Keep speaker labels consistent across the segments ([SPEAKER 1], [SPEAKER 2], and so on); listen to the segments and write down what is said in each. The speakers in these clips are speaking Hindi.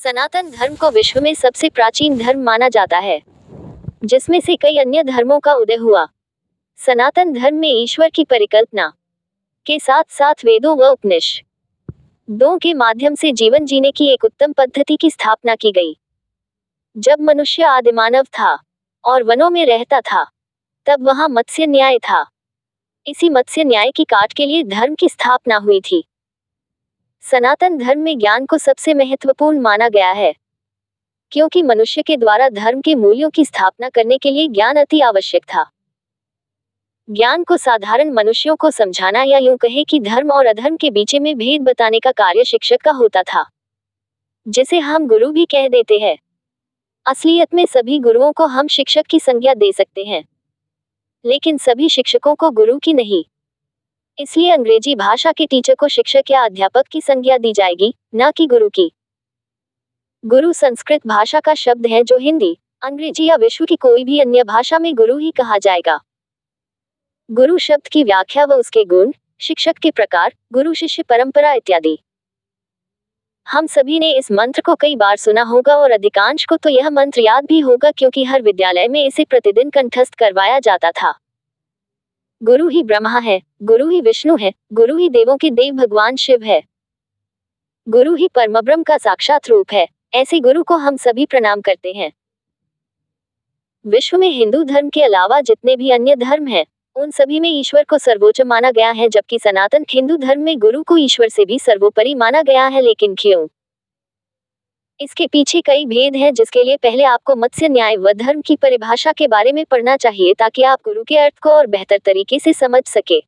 [SPEAKER 1] सनातन धर्म को विश्व में सबसे प्राचीन धर्म माना जाता है, जिसमें से कई अन्य धर्मों का उदय हुआ। सनातन धर्म में ईश्वर की परिकल्पना के साथ साथ वेदों व उपनिषदों के माध्यम से जीवन जीने की एक उत्तम पद्धति की स्थापना की गई। जब मनुष्य आदिमानव था और वनों में रहता था, तब वहां मत्स्य न्याय था। इसी मत्स्य न्याय की काट के लिए धर्म की स्थापना हुई थी। सनातन धर्म में ज्ञान को सबसे महत्वपूर्ण माना गया है, क्योंकि मनुष्य के द्वारा धर्म के मूल्यों की स्थापना करने के लिए ज्ञान अति आवश्यक था। ज्ञान को साधारण मनुष्यों को समझाना या यूं कहे कि धर्म और अधर्म के बीच में भेद बताने का कार्य शिक्षक का होता था, जिसे हम गुरु भी कह देते हैं। असलियत में सभी गुरुओं को हम शिक्षक की संज्ञा दे सकते हैं, लेकिन सभी शिक्षकों को गुरु की नहीं। इसलिए अंग्रेजी भाषा के टीचर को शिक्षक या अध्यापक की संज्ञा दी जाएगी, न कि गुरु की। गुरु संस्कृत भाषा का शब्द है जो हिंदी, अंग्रेजी या विश्व की कोई भी अन्य भाषा में गुरु ही कहा जाएगा। गुरु शब्द की व्याख्या व उसके गुण, शिक्षक के प्रकार, गुरु शिष्य परंपरा इत्यादि। हम सभी ने इस मंत्र को कई बार सुना होगा और अधिकांश को तो यह मंत्र याद भी होगा, क्योंकि हर विद्यालय में इसे प्रतिदिन कंठस्थ करवाया जाता था। गुरु ही ब्रह्मा है, गुरु ही विष्णु है, गुरु ही देवों के देव भगवान शिव है, गुरु ही परमब्रह्म का साक्षात रूप है। ऐसे गुरु को हम सभी प्रणाम करते हैं। विश्व में हिंदू धर्म के अलावा जितने भी अन्य धर्म हैं, उन सभी में ईश्वर को सर्वोच्च माना गया है, जबकि सनातन हिंदू धर्म में गुरु को ईश्वर से भी सर्वोपरि माना गया है। लेकिन क्यों? इसके पीछे कई भेद हैं, जिसके लिए पहले आपको मत्स्य न्याय व धर्म की परिभाषा के बारे में पढ़ना चाहिए, ताकि आप गुरु के अर्थ को और बेहतर तरीके से समझ सके।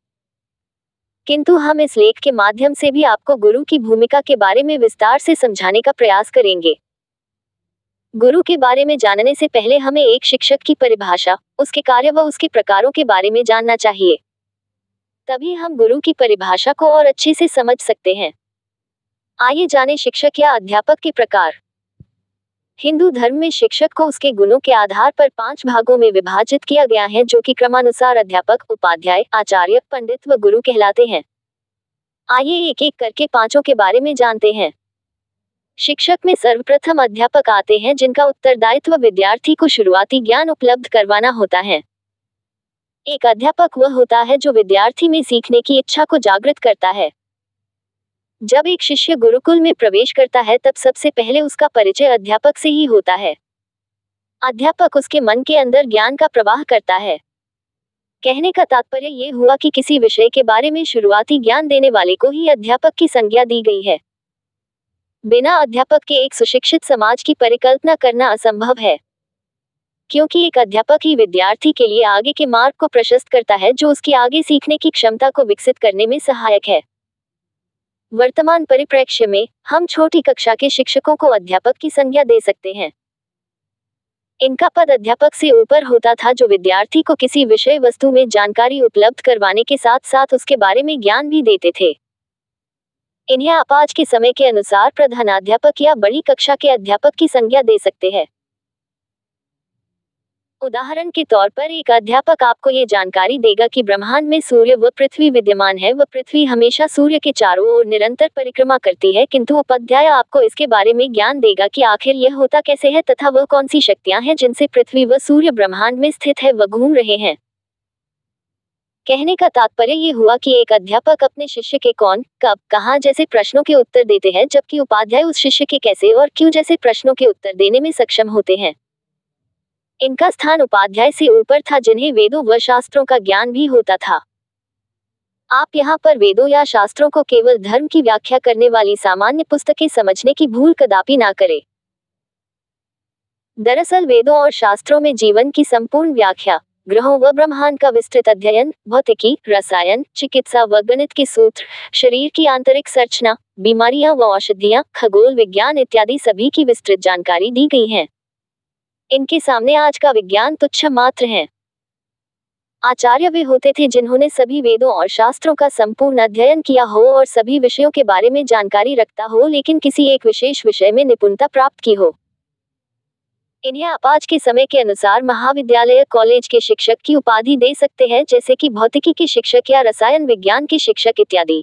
[SPEAKER 1] किंतु हम इस लेख के माध्यम से भी आपको गुरु की भूमिका के बारे में विस्तार से समझाने का प्रयास करेंगे। गुरु के बारे में जानने से पहले हमें एक शिक्षक की परिभाषा, उसके कार्य व उसके प्रकारों के बारे में जानना चाहिए। तभी हम गुरु की परिभाषा को और अच्छे से समझ सकते हैं। आइए जानें शिक्षक या अध्यापक के प्रकार। हिंदू धर्म में शिक्षक को उसके गुणों के आधार पर 5 भागों में विभाजित किया गया है, जो कि क्रमानुसार अध्यापक, उपाध्याय, आचार्य, पंडित व गुरु कहलाते हैं। आइए एक एक करके पांचों के बारे में जानते हैं। शिक्षक में सर्वप्रथम अध्यापक आते हैं, जिनका उत्तरदायित्व विद्यार्थी को शुरुआती ज्ञान उपलब्ध करवाना होता है। एक अध्यापक वह होता है जो विद्यार्थी में सीखने की इच्छा को जागृत करता है। जब एक शिष्य गुरुकुल में प्रवेश करता है, तब सबसे पहले उसका परिचय अध्यापक से ही होता है। अध्यापक उसके मन के अंदर ज्ञान का प्रवाह करता है। कहने का तात्पर्य ये हुआ कि किसी विषय के बारे में शुरुआती ज्ञान देने वाले को ही अध्यापक की संज्ञा दी गई है। बिना अध्यापक के एक सुशिक्षित समाज की परिकल्पना करना असंभव है, क्योंकि एक अध्यापक ही विद्यार्थी के लिए आगे के मार्ग को प्रशस्त करता है, जो उसकी आगे सीखने की क्षमता को विकसित करने में सहायक है। वर्तमान परिप्रेक्ष्य में हम छोटी कक्षा के शिक्षकों को अध्यापक की संज्ञा दे सकते हैं। इनका पद अध्यापक से ऊपर होता था, जो विद्यार्थी को किसी विषय वस्तु में जानकारी उपलब्ध करवाने के साथ साथ उसके बारे में ज्ञान भी देते थे। इन्हें आप आज के समय के अनुसार प्रधानाध्यापक या बड़ी कक्षा के अध्यापक की संज्ञा दे सकते हैं। उदाहरण के तौर पर एक अध्यापक आपको ये जानकारी देगा कि ब्रह्मांड में सूर्य व पृथ्वी विद्यमान है व पृथ्वी हमेशा सूर्य के चारों ओर निरंतर परिक्रमा करती है, किंतु उपाध्याय आपको इसके बारे में ज्ञान देगा कि आखिर यह होता कैसे है तथा वह कौन सी शक्तियां हैं जिनसे पृथ्वी व सूर्य ब्रह्मांड में स्थित है व घूम रहे हैं। कहने का तात्पर्य ये हुआ कि एक अध्यापक अपने शिष्य के कौन, कब, कहाँ जैसे प्रश्नों के उत्तर देते हैं, जबकि उपाध्याय उस शिष्य के कैसे और क्यों जैसे प्रश्नों के उत्तर देने में सक्षम होते हैं। इनका स्थान उपाध्याय से ऊपर था, जिन्हें वेदों व शास्त्रों का ज्ञान भी होता था। आप यहाँ पर वेदों या शास्त्रों को केवल धर्म की व्याख्या करने वाली सामान्य पुस्तकें समझने की भूल कदापि ना करें। दरअसल वेदों और शास्त्रों में जीवन की संपूर्ण व्याख्या, ग्रहों व ब्रह्मांड का विस्तृत अध्ययन, भौतिकी, रसायन, चिकित्सा व गणित के सूत्र, शरीर की आंतरिक संरचना, बीमारियां व औषधियां, खगोल विज्ञान इत्यादि सभी की विस्तृत जानकारी दी गई है। इनके सामने आज का विज्ञान तुच्छ मात्र है। आचार्य वे होते थे जिन्होंने सभी वेदों और शास्त्रों का संपूर्ण अध्ययन किया हो और सभी विषयों के बारे में जानकारी रखता हो, लेकिन किसी एक विशेष विषय में निपुणता प्राप्त की हो। इन्हें आप आज के समय के अनुसार महाविद्यालय, कॉलेज के शिक्षक की उपाधि दे सकते हैं, जैसे कि भौतिकी के शिक्षक या रसायन विज्ञान के शिक्षक इत्यादि।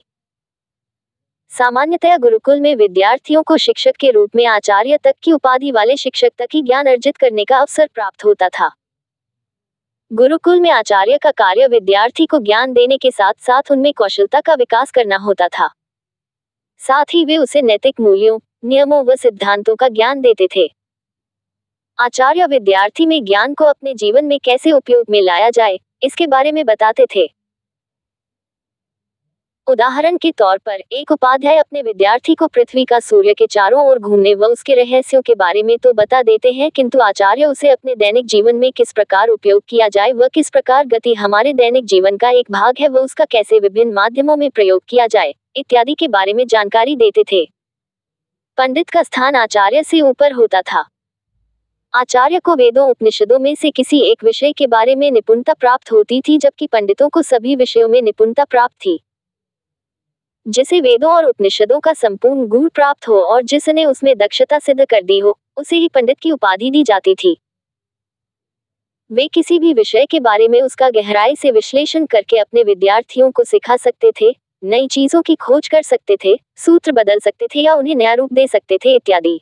[SPEAKER 1] सामान्यतया गुरुकुल में विद्यार्थियों को शिक्षक के रूप में आचार्य तक की उपाधि वाले शिक्षक तक ही ज्ञान अर्जित करने का अवसर प्राप्त होता था। गुरुकुल में आचार्य का कार्य विद्यार्थी को ज्ञान देने के साथ साथ उनमें कौशलता का विकास करना होता था। साथ ही वे उसे नैतिक मूल्यों, नियमों व सिद्धांतों का ज्ञान देते थे। आचार्य विद्यार्थी में ज्ञान को अपने जीवन में कैसे उपयोग में लाया जाए, इसके बारे में बताते थे। उदाहरण के तौर पर एक उपाध्याय अपने विद्यार्थी को पृथ्वी का सूर्य के चारों ओर घूमने व उसके रहस्यों के बारे में तो बता देते हैं, किंतु आचार्य उसे अपने दैनिक जीवन में किस प्रकार उपयोग किया जाए व किस प्रकार गति हमारे दैनिक जीवन का एक भाग है व उसका कैसे विभिन्न माध्यमों में प्रयोग किया जाए इत्यादि के बारे में जानकारी देते थे। पंडित का स्थान आचार्य से ऊपर होता था। आचार्य को वेदों उपनिषदों में से किसी एक विषय के बारे में निपुणता प्राप्त होती थी, जबकि पंडितों को सभी विषयों में निपुणता प्राप्त थी। जिसे वेदों और उपनिषदों का संपूर्ण गुण प्राप्त हो और जिसने उसमें दक्षता सिद्ध कर दी हो, उसे ही पंडित की उपाधि दी जाती थी। वे किसी भी विषय के बारे में उसका गहराई से विश्लेषण करके अपने विद्यार्थियों को सिखा सकते थे, नई चीजों की खोज कर सकते थे, सूत्र बदल सकते थे या उन्हें नया रूप दे सकते थे इत्यादि।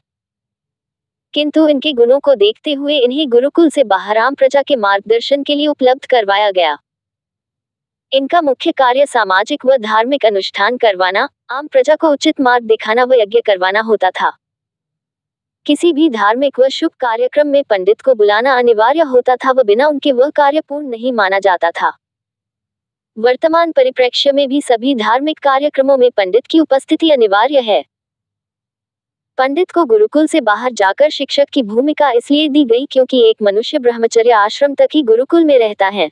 [SPEAKER 1] किंतु इनके गुणों को देखते हुए इन्हें गुरुकुल से बाहर आम प्रजा के मार्गदर्शन के लिए उपलब्ध करवाया गया। इनका मुख्य कार्य सामाजिक व धार्मिक अनुष्ठान करवाना, आम प्रजा को उचित मार्ग दिखाना व यज्ञ करवाना होता था। किसी भी धार्मिक व शुभ कार्यक्रम में पंडित को बुलाना अनिवार्य होता था व बिना उनके वह कार्य पूर्ण नहीं माना जाता था। वर्तमान परिप्रेक्ष्य में भी सभी धार्मिक कार्यक्रमों में पंडित की उपस्थिति अनिवार्य है। पंडित को गुरुकुल से बाहर जाकर शिक्षक की भूमिका इसलिए दी गई क्योंकि एक मनुष्य ब्रह्मचर्य आश्रम तक ही गुरुकुल में रहता है।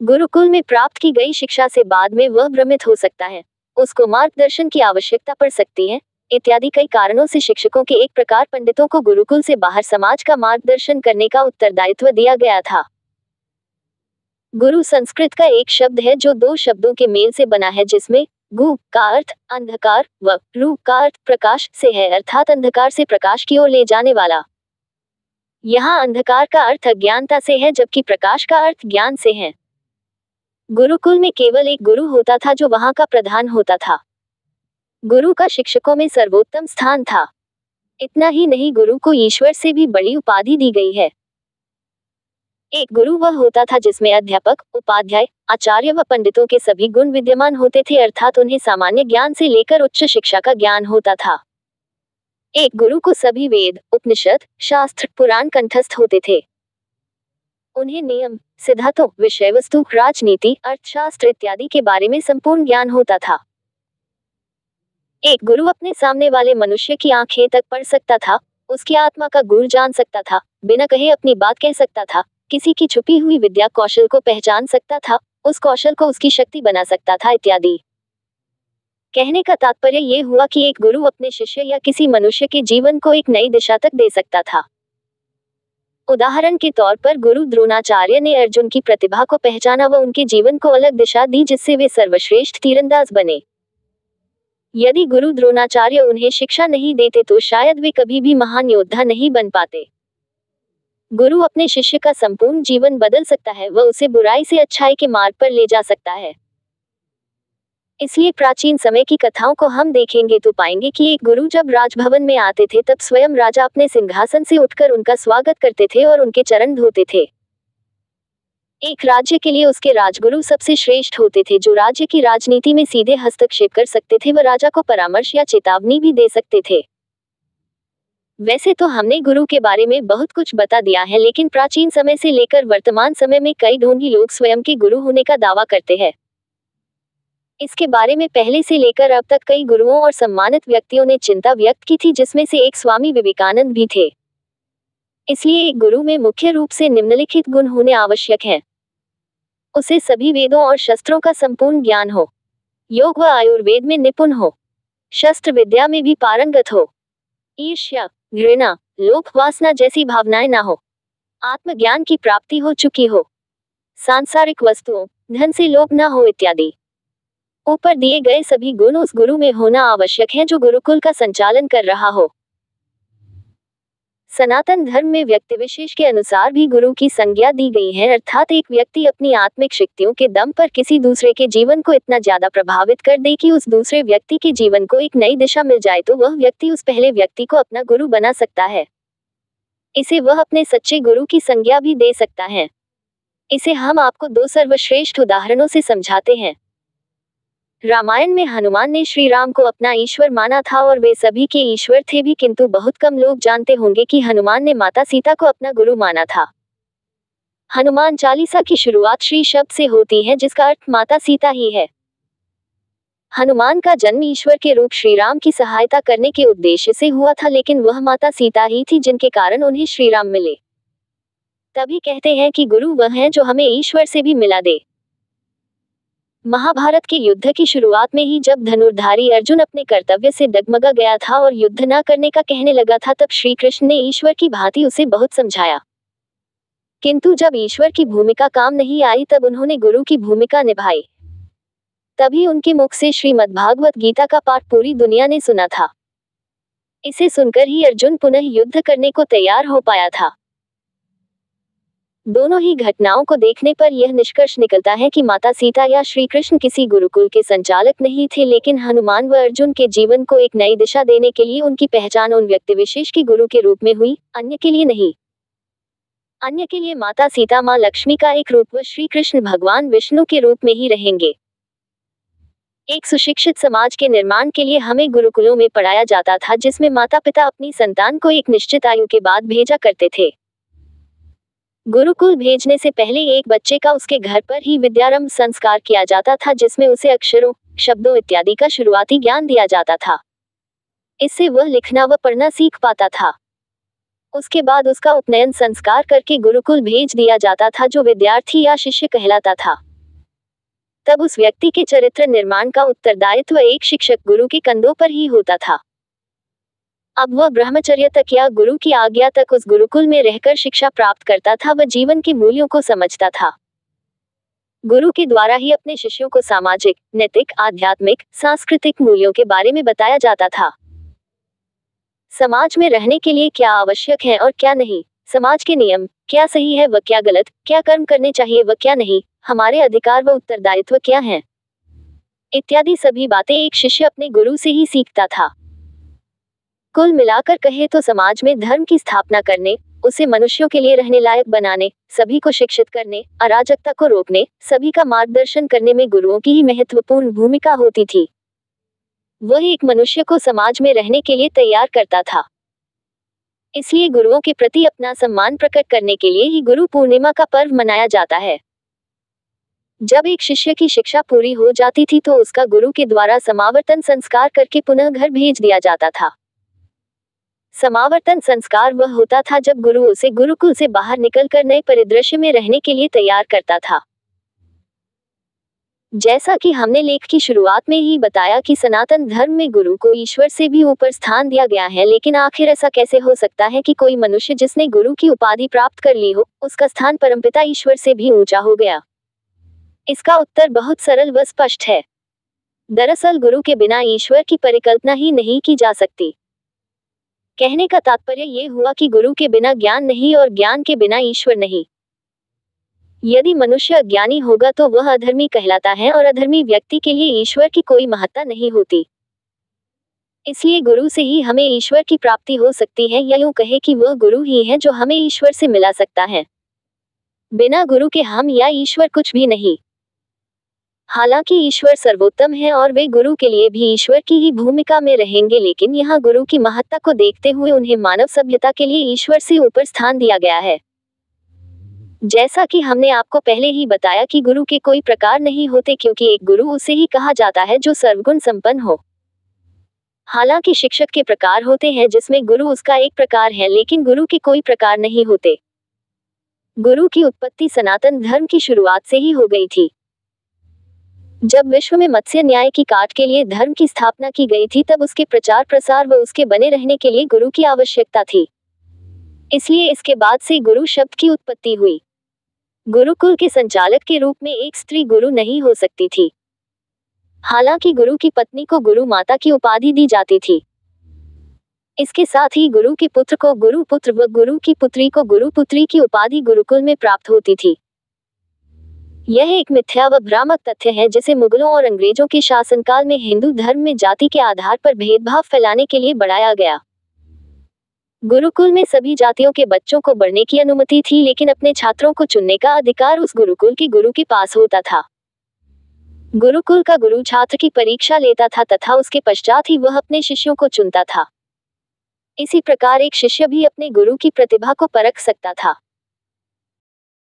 [SPEAKER 1] गुरुकुल में प्राप्त की गई शिक्षा से बाद में वह भ्रमित हो सकता है, उसको मार्गदर्शन की आवश्यकता पड़ सकती है इत्यादि कई कारणों से शिक्षकों के एक प्रकार पंडितों को गुरुकुल से बाहर समाज का मार्गदर्शन करने का उत्तरदायित्व दिया गया था। गुरु संस्कृत का एक शब्द है जो दो शब्दों के मेल से बना है, जिसमें गु का अर्थ अंधकार व रु का अर्थ प्रकाश से है, अर्थात अंधकार से प्रकाश की ओर ले जाने वाला। यहाँ अंधकार का अर्थ अज्ञानता से है जबकि प्रकाश का अर्थ ज्ञान से है। गुरुकुल में केवल एक गुरु होता था जो वहां का प्रधान होता था। गुरु का शिक्षकों में सर्वोत्तम स्थान था। इतना ही नहीं, गुरु को ईश्वर से भी बड़ी उपाधि दी गई है। एक गुरु वह होता था जिसमें अध्यापक, उपाध्याय, आचार्य व पंडितों के सभी गुण विद्यमान होते थे, अर्थात उन्हें सामान्य ज्ञान से लेकर उच्च शिक्षा का ज्ञान होता था। एक गुरु को सभी वेद, उपनिषद, शास्त्र, पुराण कंठस्थ होते थे। उन्हें नियम, सिद्धांतों, विषय वस्तु, राजनीति, अर्थशास्त्र इत्यादि के बारे में संपूर्ण ज्ञान होता था। एक गुरु अपने सामने वाले मनुष्य की आंखें तक पढ़ सकता था, उसकी आत्मा का गुण जान सकता था, बिना कहे अपनी बात कह सकता था, किसी की छुपी हुई विद्या कौशल को पहचान सकता था, उस कौशल को उसकी शक्ति बना सकता था इत्यादि। कहने का तात्पर्य ये हुआ कि एक गुरु अपने शिष्य या किसी मनुष्य के जीवन को एक नई दिशा तक दे सकता था। उदाहरण के तौर पर गुरु द्रोणाचार्य ने अर्जुन की प्रतिभा को पहचाना व उनके जीवन को अलग दिशा दी जिससे वे सर्वश्रेष्ठ तीरंदाज बने। यदि गुरु द्रोणाचार्य उन्हें शिक्षा नहीं देते तो शायद वे कभी भी महान योद्धा नहीं बन पाते। गुरु अपने शिष्य का संपूर्ण जीवन बदल सकता है व उसे बुराई से अच्छाई के मार्ग पर ले जा सकता है। इसलिए प्राचीन समय की कथाओं को हम देखेंगे तो पाएंगे कि एक गुरु जब राजभवन में आते थे तब स्वयं राजा अपने सिंहासन से उठकर उनका स्वागत करते थे और उनके चरण धोते थे। एक राज्य के लिए उसके राजगुरु सबसे श्रेष्ठ होते थे, जो राज्य की राजनीति में सीधे हस्तक्षेप कर सकते थे व राजा को परामर्श या चेतावनी भी दे सकते थे। वैसे तो हमने गुरु के बारे में बहुत कुछ बता दिया है, लेकिन प्राचीन समय से लेकर वर्तमान समय में कई ढोंगी लोग स्वयं के गुरु होने का दावा करते हैं। इसके बारे में पहले से लेकर अब तक कई गुरुओं और सम्मानित व्यक्तियों ने चिंता व्यक्त की थी, जिसमें से एक स्वामी विवेकानंद भी थे। इसलिए एक गुरु में मुख्य रूप से निम्नलिखित गुण होने आवश्यक हैं। उसे सभी वेदों और शस्त्रों का संपूर्ण ज्ञान हो, योग व आयुर्वेद में निपुण हो, शस्त्र विद्या में भी पारंगत हो, ईर्ष्या, घृणा, लोभ, वासना जैसी भावनाएं न हो, आत्मज्ञान की प्राप्ति हो चुकी हो, सांसारिक वस्तुओं, धन से लोभ न हो इत्यादि। ऊपर दिए गए सभी गुण उस गुरु में होना आवश्यक है जो गुरुकुल का संचालन कर रहा हो। सनातन धर्म में व्यक्ति विशेष के अनुसार भी गुरु की संज्ञा दी गई है, अर्थात एक व्यक्ति अपनी आत्मिक शक्तियों के दम पर किसी दूसरे के जीवन को इतना ज्यादा प्रभावित कर दे कि उस दूसरे व्यक्ति के जीवन को एक नई दिशा मिल जाए तो वह व्यक्ति उस पहले व्यक्ति को अपना गुरु बना सकता है। इसे वह अपने सच्चे गुरु की संज्ञा भी दे सकता है। इसे हम आपको दो सर्वश्रेष्ठ उदाहरणों से समझाते हैं। रामायण में हनुमान ने श्री राम को अपना ईश्वर माना था और वे सभी के ईश्वर थे भी, किंतु बहुत कम लोग जानते होंगे कि हनुमान ने माता सीता को अपना गुरु माना था। हनुमान चालीसा की शुरुआत श्री शब्द से होती है, जिसका अर्थ माता सीता ही है। हनुमान का जन्म ईश्वर के रूप श्री राम की सहायता करने के उद्देश्य से हुआ था, लेकिन वह माता सीता ही थी जिनके कारण उन्हें श्री राम मिले। तभी कहते हैं कि गुरु वह है जो हमें ईश्वर से भी मिला दे। महाभारत के युद्ध की शुरुआत में ही जब धनुर्धारी अर्जुन अपने कर्तव्य से डगमगा गया था और युद्ध न करने का कहने लगा था, तब श्री कृष्ण ने ईश्वर की भांति उसे बहुत समझाया। किंतु जब ईश्वर की भूमिका काम नहीं आई तब उन्होंने गुरु की भूमिका निभाई। तभी उनके मुख से श्रीमद्भागवत गीता का पाठ पूरी दुनिया ने सुना था। इसे सुनकर ही अर्जुन पुनः युद्ध करने को तैयार हो पाया था। दोनों ही घटनाओं को देखने पर यह निष्कर्ष निकलता है कि माता सीता या श्री कृष्ण किसी गुरुकुल के संचालक नहीं थे, लेकिन हनुमान व अर्जुन के जीवन को एक नई दिशा देने के लिए उनकी पहचान उन व्यक्ति विशेष के गुरु के रूप में हुई, अन्य के लिए नहीं। अन्य के लिए माता सीता माँ लक्ष्मी का एक रूप व श्री कृष्ण भगवान विष्णु के रूप में ही रहेंगे। एक सुशिक्षित समाज के निर्माण के लिए हमें गुरुकुलों में पढ़ाया जाता था, जिसमें माता पिता अपनी संतान को एक निश्चित आयु के बाद भेजा करते थे। गुरुकुल भेजने से पहले एक बच्चे का उसके घर पर ही विद्यारंभ संस्कार किया जाता था, जिसमें उसे अक्षरों, शब्दों इत्यादि का शुरुआती ज्ञान दिया जाता था। इससे वह लिखना व पढ़ना सीख पाता था। उसके बाद उसका उपनयन संस्कार करके गुरुकुल भेज दिया जाता था, जो विद्यार्थी या शिष्य कहलाता था। तब उस व्यक्ति के चरित्र निर्माण का उत्तरदायित्व एक शिक्षक गुरु के कंधों पर ही होता था। अब वह ब्रह्मचर्य तक या गुरु की आज्ञा तक उस गुरुकुल में रहकर शिक्षा प्राप्त करता था व जीवन के मूल्यों को समझता था। गुरु के द्वारा ही अपने शिष्यों को सामाजिक, नैतिक, आध्यात्मिक, सांस्कृतिक मूल्यों के बारे में बताया जाता था। समाज में रहने के लिए क्या आवश्यक है और क्या नहीं, समाज के नियम, क्या सही है व क्या गलत, क्या कर्म करने चाहिए व क्या नहीं, हमारे अधिकार व उत्तरदायित्व क्या हैं, इत्यादि सभी बातें एक शिष्य अपने गुरु से ही सीखता था। कुल मिलाकर कहे तो समाज में धर्म की स्थापना करने, उसे मनुष्यों के लिए रहने लायक बनाने, सभी को शिक्षित करने, अराजकता को रोकने, सभी का मार्गदर्शन करने में गुरुओं की ही महत्वपूर्ण भूमिका होती थी। वह एक मनुष्य को समाज में रहने के लिए तैयार करता था। इसलिए गुरुओं के प्रति अपना सम्मान प्रकट करने के लिए ही गुरु पूर्णिमा का पर्व मनाया जाता है। जब एक शिष्य की शिक्षा पूरी हो जाती थी तो उसका गुरु के द्वारा समावर्तन संस्कार करके पुनः घर भेज दिया जाता था। समावर्तन संस्कार वह होता था जब गुरु उसे गुरुकुल से बाहर निकलकर नए परिदृश्य में रहने के लिए तैयार करता था। जैसा कि हमने लेख की शुरुआत में ही बताया कि सनातन धर्म में गुरु को ईश्वर से भी ऊपर स्थान दिया गया है, लेकिन आखिर ऐसा कैसे हो सकता है कि कोई मनुष्य जिसने गुरु की उपाधि प्राप्त कर ली हो, उसका स्थान परमपिता ईश्वर से भी ऊंचा हो गया? इसका उत्तर बहुत सरल व स्पष्ट है। दरअसल गुरु के बिना ईश्वर की परिकल्पना ही नहीं की जा सकती। कहने का तात्पर्य ये हुआ कि गुरु के बिना ज्ञान नहीं और ज्ञान के बिना ईश्वर नहीं। यदि मनुष्य अज्ञानी होगा तो वह अधर्मी कहलाता है और अधर्मी व्यक्ति के लिए ईश्वर की कोई महत्ता नहीं होती। इसलिए गुरु से ही हमें ईश्वर की प्राप्ति हो सकती है, या यूं कहे कि वह गुरु ही है जो हमें ईश्वर से मिला सकता है। बिना गुरु के हम या ईश्वर कुछ भी नहीं। हालांकि ईश्वर सर्वोत्तम है और वे गुरु के लिए भी ईश्वर की ही भूमिका में रहेंगे, लेकिन यहाँ गुरु की महत्ता को देखते हुए उन्हें मानव सभ्यता के लिए ईश्वर से ऊपर स्थान दिया गया है। जैसा कि हमने आपको पहले ही बताया कि गुरु के कोई प्रकार नहीं होते, क्योंकि एक गुरु उसे ही कहा जाता है जो सर्वगुण संपन्न हो। हालांकि शिक्षक के प्रकार होते हैं जिसमें गुरु उसका एक प्रकार है, लेकिन गुरु के कोई प्रकार नहीं होते। गुरु की उत्पत्ति सनातन धर्म की शुरुआत से ही हो गई थी। जब विश्व में मत्स्य न्याय की काट के लिए धर्म की स्थापना की गई थी, तब उसके प्रचार प्रसार व उसके बने रहने के लिए गुरु की आवश्यकता थी। इसलिए इसके बाद से गुरु शब्द की उत्पत्ति हुई। गुरुकुल के संचालक के रूप में एक स्त्री गुरु नहीं हो सकती थी। हालांकि गुरु की पत्नी को गुरु माता की उपाधि दी जाती थी। इसके साथ ही गुरु के पुत्र को गुरुपुत्र व गुरु की पुत्री को गुरुपुत्री की उपाधि गुरुकुल में प्राप्त होती थी। यह एक मिथ्या व भ्रामक तथ्य है जिसे मुगलों और अंग्रेजों के शासनकाल में हिंदू धर्म में जाति के आधार पर भेदभाव फैलाने के लिए बढ़ाया गया। गुरुकुल में सभी जातियों के बच्चों को बढ़ने की अनुमति थी, लेकिन अपने छात्रों को चुनने का अधिकार उस गुरुकुल के गुरु के पास होता था। गुरुकुल का गुरु छात्र की परीक्षा लेता था तथा उसके पश्चात ही वह अपने शिष्यों को चुनता था। इसी प्रकार एक शिष्य भी अपने गुरु की प्रतिभा को परख सकता था।